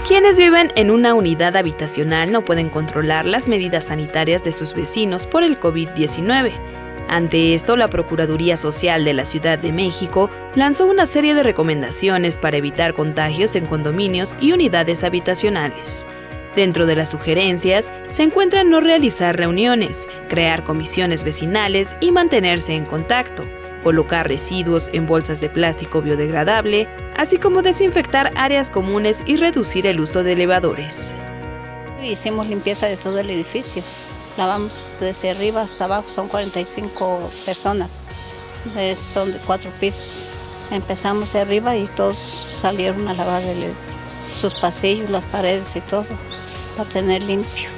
Quienes viven en una unidad habitacional no pueden controlar las medidas sanitarias de sus vecinos por el COVID-19. Ante esto, la Procuraduría Social de la Ciudad de México lanzó una serie de recomendaciones para evitar contagios en condominios y unidades habitacionales. Dentro de las sugerencias se encuentran no realizar reuniones, crear comisiones vecinales y mantenerse en contacto, colocar residuos en bolsas de plástico biodegradable, así como desinfectar áreas comunes y reducir el uso de elevadores. Hicimos limpieza de todo el edificio, lavamos desde arriba hasta abajo, son 45 personas, son de 4 pisos. Empezamos de arriba y todos salieron a lavar sus pasillos, las paredes y todo, para tener limpio.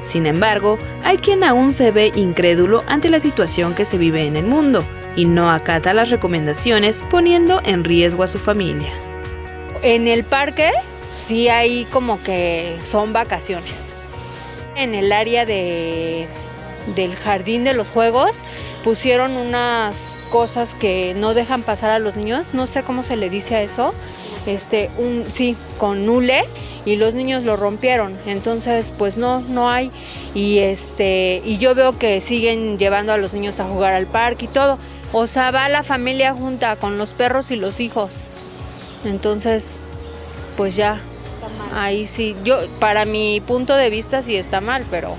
Sin embargo, hay quien aún se ve incrédulo ante la situación que se vive en el mundo y no acata las recomendaciones, poniendo en riesgo a su familia. En el parque sí hay como que son vacaciones. En el área del jardín de los juegos pusieron unas cosas que no dejan pasar a los niños, no sé cómo se le dice a eso, con hule, y los niños lo rompieron, entonces pues no hay, y yo veo que siguen llevando a los niños a jugar al parque y todo, o sea, va la familia junta con los perros y los hijos, entonces pues ya, ahí sí, para mi punto de vista sí está mal, pero...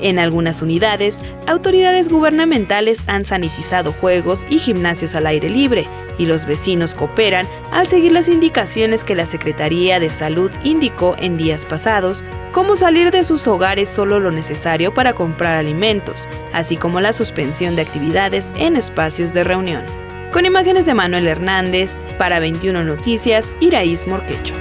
En algunas unidades, autoridades gubernamentales han sanitizado juegos y gimnasios al aire libre, y los vecinos cooperan al seguir las indicaciones que la Secretaría de Salud indicó en días pasados, como salir de sus hogares solo lo necesario para comprar alimentos, así como la suspensión de actividades en espacios de reunión. Con imágenes de Manuel Hernández, para 21 Noticias, Iraís Morquecho.